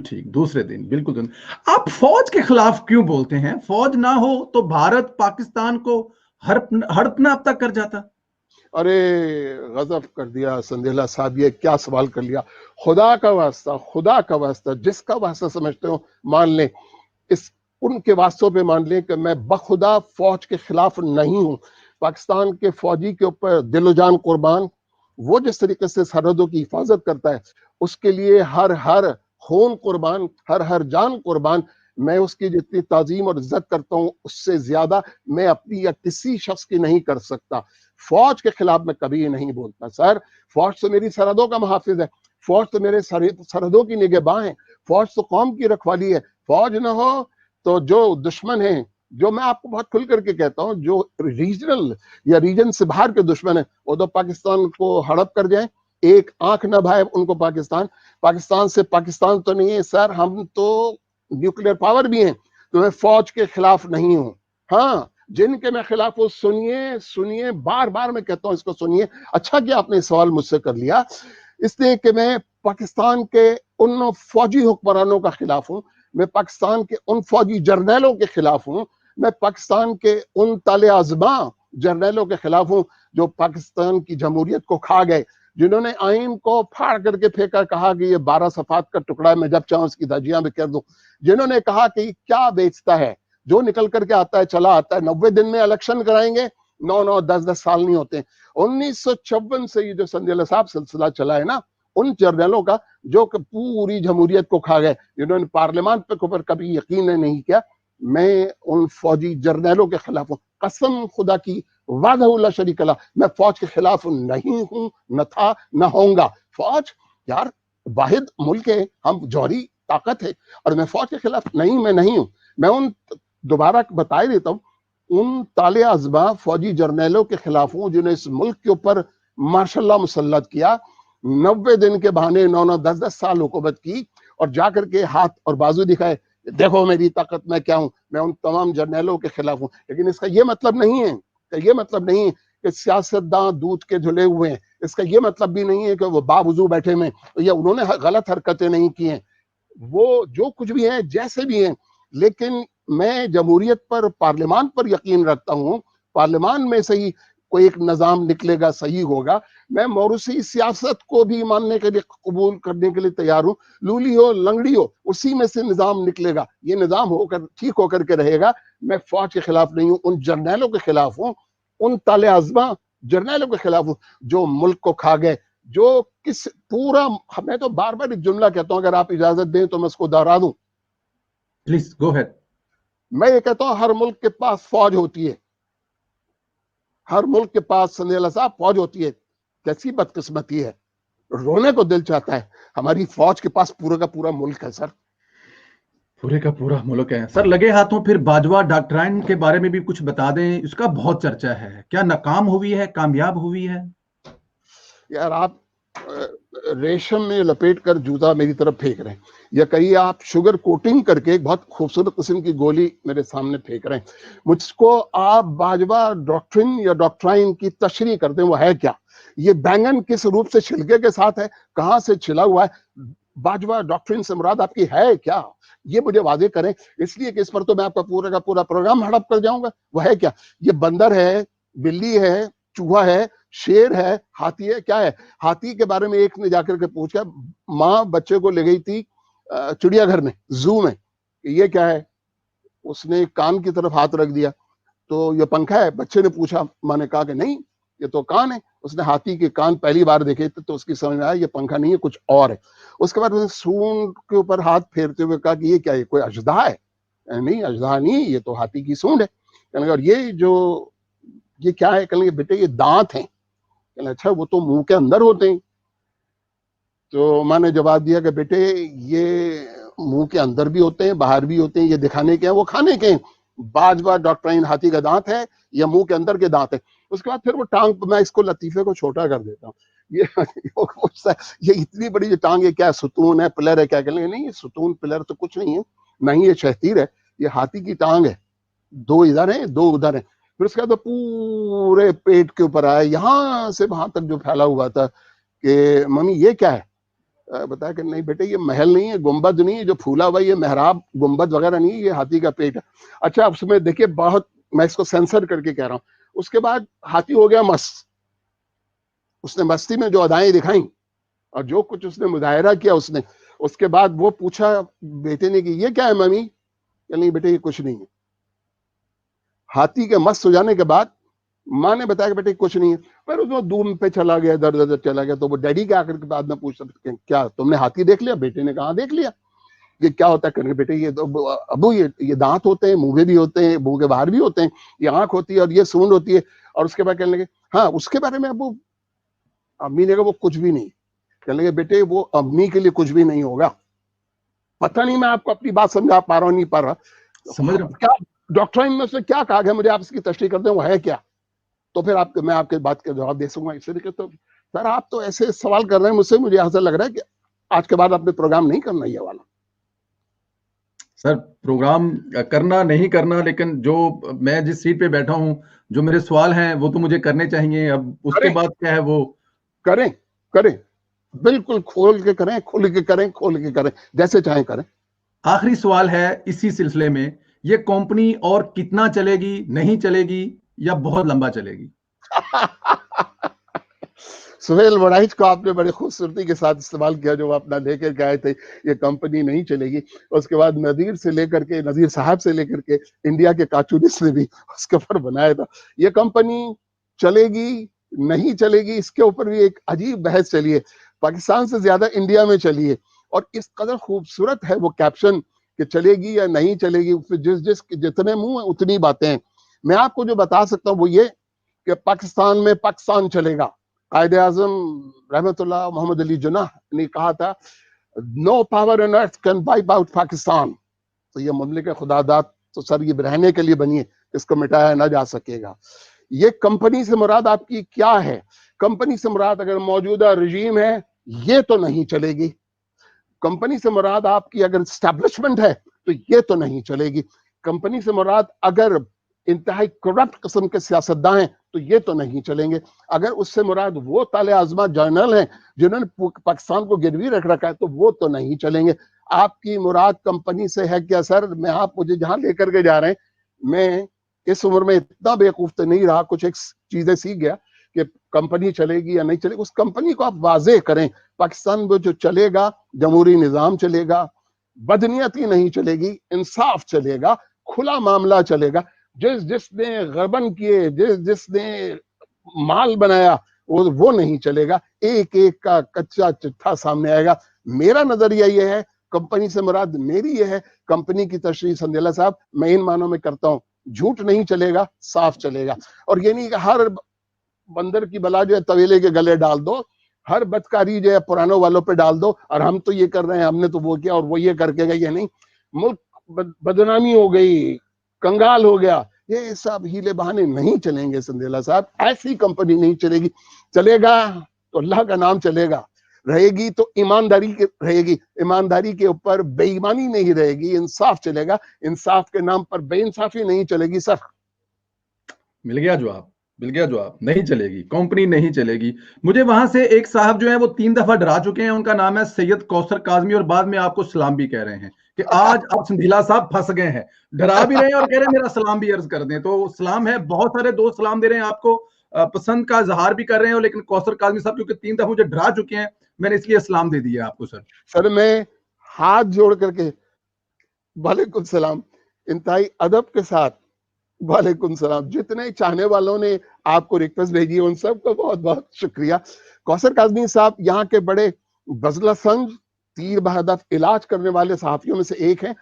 ٹھیک، دوسرے دن بالکل آپ فوج کے خلاف کیوں بولتے ہیں؟ فوج نہ ہو تو بھارت پاکستان کو ہڑپنا اب تک کر جاتا. ارے غضب کر دیا سندھیلا صاحب، یہ کیا سوال کر لیا. خدا کا واسطہ، خدا کا واسطہ، جس کا واسطہ سمجھتے ہو مان لیں، ان کے واسطوں پہ مان لیں کہ میں بخدا فوج کے خلاف نہیں ہوں. پاکستان کے فوجی کے اوپر دل و جان قربان، وہ جس طریقے سے سرحدوں کی حفاظت کرتا ہے اس کے لیے ہر خون قربان، ہر جان قربان. میں اس کی جتنی تعظیم اور عزت کرتا ہوں اس سے زیادہ میں اپنی یا کسی شخص کی نہیں کر سکتا. فوج کے خلاف میں کبھی نہیں بولتا. سر، فوج تو میری سرحدوں کا محافظ ہے، فوج تو میرے سرحدوں کی نگہباں ہے، فوج تو قوم کی رکھوالی ہے. فوج نہ ہو تو جو دشمن ہیں، جو میں آپ کو بہت کھل کر کے کہتا ہوں، جو ریجنل یا ریجن سے باہر کے دشمن ہیں، وہ تو پاکستان کو ہڑپ کر جائیں، ایک آنکھ نہ بھائے ان کو پاکستان سے پاکستان تو نہیں ہے. سر، ہم تو نیوکلیر پاور بھی ہیں، تو میں فوج کے خلاف نہیں ہوں. ہاں، جن کے میں خلاف ہوں سنیے، بار بار میں کہتا ہوں اس کو سنیے. اچھا کیا آپ نے سوال مجھ سے کر لیا، اس لیے کہ میں پاکستان کے ان فوجی حکمرانوں کا خلاف ہوں، میں پاکستان کے ان فوجی جرنیلوں کے خلاف ہوں، میں پاکستان کے ان طالع ازماں جرنیلوں کے خلاف ہوں جو پاکستان کی جمہوریت کو کھا گئے، جنہوں نے آئین کو پھاڑ کر کے پھینکا، کہا کہ یہ 12 صفحات کا ٹکڑا ہے، میں جب چاہوں اس کی دھجیاں بھی کر دوں. جنہوں نے کہا کہ یہ کیا بیچتا ہے، جو نکل کر کے آتا ہے چلا آتا ہے، 90 دن میں الیکشن کرائیں گے، 9 10 سال نہیں ہوتے. 1956 سے یہ جو سندھیلا صاحب سلسلہ چلا ہے نا، ان جرنیلوں کا جو کہ پوری جمہوریت کو کھا گئے، جنہوں نے پارلیمان پہ اوپر کبھی یقین نہیں کیا، میں ان فوجی جرنیلوں کے خلاف ہوں. قسم خدا کی، وعدہ لا شریک اللہ، میں فوج کے خلاف نہیں ہوں، نہ تھا نہ ہوں گا. فوج یار واحد ملک ہے، ہم جوہری طاقت ہے، اور میں فوج کے خلاف میں نہیں ہوں. میں ان دوبارہ بتا ہی دیتا ہوں، ان طالع ازماں فوجی جرنیلوں کے خلاف ہوں جنہوں نے اس ملک کے اوپر ماشاء اللہ مسلط کیا، 90 دن کے بہانے 9 10 سال حکومت کی، اور جا کر کے ہاتھ اور بازو دکھائے، دیکھو میری طاقت میں کیا ہوں. میں ان تمام جرنیلوں کے خلاف ہوں. لیکن اس کا یہ مطلب نہیں ہے کہ سیاستداں دودھ کے دھلے ہوئے ہیں. اس کا یہ مطلب بھی نہیں ہے کہ وہ باوضو بیٹھے ہوئے ہیں یا انہوں نے غلط حرکتیں نہیں کی ہیں. وہ جو کچھ بھی ہیں، جیسے بھی ہیں، لیکن میں جمہوریت پر، پارلیمان پر یقین رکھتا ہوں. پارلیمان میں سے ہی کوئی ایک نظام نکلے گا، صحیح ہوگا. میں موروثی سیاست کو بھی ماننے کے لیے، قبول کرنے کے لیے تیار ہوں. لولی ہو لنگڑی ہو، اسی میں سے نظام نکلے گا. یہ نظام ٹھیک ہو کر کے رہے گا. میں فوج کے خلاف نہیں ہوں، ان جرنیلوں کے خلاف ہوں، ان طالع ازماں جرنیلوں کے خلاف ہوں جو ملک کو کھا گئے. جو پورا، میں تو بار بار ایک جملہ کہتا ہوں، اگر آپ اجازت دیں تو میں اس کو دہرا دوں. Please go ahead. میں یہ کہتا ہوں ہر ملک کے پاس فوج ہوتی ہے، ہر ملک کے پاس سندھیلا صاحب فوج ہوتی ہے. کیسی بدقسمتی ہے، رونے کو دل چاہتا ہے. ہماری فوج کے پاس پورا کا پورا ملک ہے. سر، پورے کا پورا ملک ہے. سر، لگے ہاتھوں پھر باجوہ ڈاکٹرائن کے بارے میں بھی کچھ بتا دیں. اس کا بہت چرچا ہے، کیا ناکام ہوئی ہے، کامیاب ہوئی ہے؟ یار آپ ریشم میں لپیٹ کر جوتا میری طرف پھینک رہے ہیں، یا کہیں آپ شوگر کوٹنگ کر کے ایک بہت خوبصورت قسم کی گولی میرے سامنے پھینک رہے ہیں. مجھ کو آپ باجوہ ڈاکٹرن یا ڈاکٹرائن کی تشریح کر دیں، وہ ہے کیا؟ یہ بینگن کس روپ سے چھلکے کے ساتھ ہے، کہاں سے چھلا ہوا ہے؟ باجوہ ڈاکٹرن سے مراد آپ کی ہے کیا؟ یہ مجھے واضح کریں، اس لیے کہ اس پر تو میں آپ کا پورا کا پورا پروگرام ہڑپ کر جاؤں گا. وہ ہے کیا؟ یہ بندر ہے، بلی ہے، چوہا ہے، شیر ہے، ہاتھی ہے، کیا ہے؟ ہاتھی کے بارے میں ایک نے جا کر کے پوچھا، ماں بچے کو لے گئی تھی چڑیا گھر میں، زو میں، یہ کیا ہے؟ اس نے کان کی طرف ہاتھ رکھ دیا، تو یہ پنکھا ہے. بچے نے پوچھا، ماں نے کہا کہ نہیں، یہ تو کان ہے. اس نے ہاتھی کے کان پہلی بار دیکھے تو اس کی سمجھ میں آیا یہ پنکھا نہیں ہے، کچھ اور ہے. اس کے بعد اس نے سونڈ کے اوپر ہاتھ پھیرتے ہوئے کہا کہ یہ کیا ہے، کوئی اژدہا ہے؟ نہیں، اژدہا نہیں، یہ تو ہاتھی کی سونڈ ہے. کہنے لگا، اور یہ کیا ہے؟ کہنے لگے، بیٹے یہ دانت ہیں. کہنے اچھا، وہ تو منہ کے اندر ہوتے ہیں. تو ماں نے جواب دیا کہ بیٹے یہ منہ کے اندر بھی ہوتے ہیں، باہر بھی ہوتے ہیں، یہ دکھانے کے ہیں، وہ کھانے کے ہیں. باجوہ ڈاکٹرائن ہاتھی کا دانت ہے یا منہ کے اندر کے دانت ہے؟ اس کے بعد پھر وہ ٹانگ، میں اس کو لطیفے کو چھوٹا کر دیتا ہوں، یہ اتنی بڑی جو ٹانگ ہے، کیا ستون ہے، پلر ہے؟ کیا کہنے لگے، نہیں، یہ ستون پلر تو کچھ نہیں ہے، نہ ہی یہ شہتیر ہے، یہ ہاتھی کی ٹانگ ہے، 2 ادھر ہیں 2 ادھر ہیں. پھر اس کے بعد پورے پیٹ کے اوپر آیا، یہاں سے وہاں تک جو پھیلا ہوا تھا کہ ممی یہ کیا ہے؟ بتایا کہ نہیں بیٹے یہ محل نہیں ہے, گنبد نہیں ہے جو پھولا ہوا, یہ محراب گنبد وغیرہ نہیں ہے, یہ ہاتھی کا پیٹ ہے. اچھا اس میں دیکھیے بہت, میں اس کو سینسر کر کے کہہ رہا ہوں. اس کے بعد ہاتھی ہو گیا مست, اس نے مستی میں جو ادائیں دکھائیں اور جو کچھ اس نے مظاہرہ کیا اس کے بعد وہ پوچھا بیٹے نے کہ یہ کیا ہے ممی, کہ نہیں بیٹے یہ کچھ نہیں ہے. ہاتھی کے مست ہو جانے کے بعد ماں نے بتایا کہ بیٹے کچھ نہیں ہے. پھر اس وہ دھوم پہ چلا گیا, ادھر ادھر چلا گیا. تو وہ ڈیڈی کے آخر کے بعد میں پوچھتا کیا تم نے ہاتھی دیکھ لیا؟ بیٹے نے کہا دیکھ لیا. یہ کیا ہوتا ہے؟ کرنے بیٹے یہ تو ابو یہ دانت ہوتے ہیں, منہ بھی ہوتے ہیں, منہ کے باہر بھی ہوتے ہیں, یہ آنکھ ہوتی ہے اور یہ سونڈ ہوتی ہے. اور اس کے بعد کہنے لگے ہاں اس کے بارے میں ابو, امی نے کہا وہ کچھ بھی نہیں. کہنے لگے بیٹے وہ امی کے لیے کچھ بھی نہیں ہوگا. پتہ نہیں میں آپ کو اپنی بات سمجھا پا رہا ہوں نہیں پا رہا, سمجھ رہا ہوں. کیا ڈاکٹرائن میں اس نے کیا کہا کہ مجھے آپ اس کی تشریح کر دیں وہ ہے کیا, تو پھر میں آپ کے بات کا جواب دے سکوں گا. اس طریقے تو سر آپ تو ایسے سوال کر رہے ہیں مجھ سے, مجھے ایسا لگ رہا ہے کہ آج کے بعد آپ نے پروگرام نہیں کرنا یہ والا. سر پروگرام کرنا نہیں کرنا, لیکن جو میں جس سیٹ پہ بیٹھا ہوں, جو میرے سوال ہیں وہ تو مجھے کرنے چاہیے. اب اس کے کریں بعد کیا ہے وہ کریں کریں بالکل کھول کے کریں, کھل کے کریں, کھول کے کریں, جیسے چاہیں کریں. آخری سوال ہے اسی سلسلے میں, یہ کمپنی اور کتنا چلے گی, نہیں چلے گی یا بہت لمبا چلے گی؟ سہیل وڑائچ کو آپ نے بڑی خوبصورتی کے ساتھ استعمال کیا, جو اپنا لے کر کے آئے تھے یہ کمپنی نہیں چلے گی. اس کے بعد نذیر سے لے کر کے, نذیر صاحب سے لے کر کے انڈیا کے کارٹونسٹ نے بھی اس کے اوپر بنایا تھا. یہ کمپنی چلے گی نہیں چلے گی, اس کے اوپر بھی ایک عجیب بحث چلی ہے. پاکستان سے زیادہ انڈیا میں چلی ہے, اور اس قدر خوبصورت ہے وہ کیپشن کہ چلے گی یا نہیں چلے گی, جتنے منہ ہیں اتنی باتیں ہیں. میں آپ کو جو بتا سکتا ہوں وہ یہ کہ پاکستان میں پاکستان چلے گا. قائد اعظم رحمت اللہ محمد علی جناح نے کہا تھا no power on earth can wipe out Pakistan. تو یہ مملکت خدا داد تو سر یہ رہنے کے لیے بنی ہے, اس کو مٹایا نہ جا سکے گا. یہ کمپنی سے مراد آپ کی کیا ہے؟ کمپنی سے مراد اگر موجودہ رجیم ہے یہ تو نہیں چلے گی. کمپنی سے مراد آپ کی اگر اسٹیبلشمنٹ ہے تو یہ تو نہیں چلے گی. کمپنی سے مراد اگر انتہائی کرپٹ قسم کے سیاستداں ہیں تو یہ تو نہیں چلیں گے. اگر اس سے مراد وہ طالع ازمہ جرنل ہیں جنہوں نے پاکستان کو گروی رکھ رکھا ہے تو وہ تو نہیں چلیں گے. آپ کی مراد کمپنی سے ہے کیا سر؟ میں آپ مجھے جہاں لے کر کے جا رہے ہیں, میں اس عمر میں اتنا بیوقوف تو نہیں رہا, کچھ ایک چیزیں سیکھ گیا کہ کمپنی چلے گی یا نہیں چلے گی. اس کمپنی کو آپ واضح کریں. پاکستان میں جو چلے گا جمہوری نظام چلے گا, بدنیتی نہیں چلے گی, انصاف چلے گا, کھلا معاملہ چلے گا. جس نے غبن کیے, جس نے مال بنایا وہ نہیں چلے گا. ایک ایک کا کچا چٹھا سامنے آئے گا. میرا نظریہ یہ ہے, کمپنی سے مراد میری یہ ہے. کمپنی کی تشریح سندیلا صاحب میں ان معنوں میں کرتا ہوں, جھوٹ نہیں چلے گا, صاف چلے گا. اور یہ نہیں کہ ہر بندر کی بلا جو ہے طویلے کے گلے ڈال دو, ہر بدکاری جو ہے پرانوں والوں پہ ڈال دو, اور ہم تو یہ کر رہے ہیں, ہم نے تو وہ کیا اور وہ یہ کر کے گئے. یہ نہیں, ملک بدنامی ہو گئی, کنگال ہو گیا, یہ سب ہیلے بہانے نہیں چلیں گے سندیلا صاحب. ایسی کمپنی نہیں چلے گی. چلے گا تو اللہ کا نام چلے گا, رہے گی تو ایمانداری کے رہے گی, ایمانداری کے اوپر بے ایمانی نہیں رہے گی, انصاف چلے گا. انصاف کے نام پر بے انصافی نہیں چلے گی. سر مل گیا جواب, مل گیا جواب. نہیں چلے گی, کمپنی نہیں چلے گی. مجھے وہاں سے ایک صاحب جو ہیں وہ 3 دفعہ ڈرا چکے ہیں, ان کا نام ہے سید کوثر کاظمی, اور بعد میں آپ کو سلام بھی کہہ رہے ہیں کہ آج آپ سندھیلا صاحب پھنس گئے ہیں. ڈرا بھی رہے ہیں اور کہہ رہے ہیں میرا سلام بھی عرض کر دیں. تو سلام ہے, بہت سارے دوست سلام دے رہے ہیں آپ کو, پسند کا اظہار بھی کر رہے ہیں, لیکن کوثر کاظمی صاحب کیونکہ 3 دفعہ مجھے ڈرا چکے ہیں, میں نے اس لیے سلام دے دیا آپ کو. سر میں ہاتھ جوڑ کر کے وعلیکم السلام, انتہائی ادب کے ساتھ وعلیکم السلام. جتنے چاہنے والوں نے آپ کو ریکویسٹ بھیجی ہے ان سب کو بہت بہت شکریہ. کوثر کاظمی صاحب یہاں کے بڑے بزلہ سنج, تیر بہدف علاج کرنے والے صحافیوں میں سے ایک ہیں.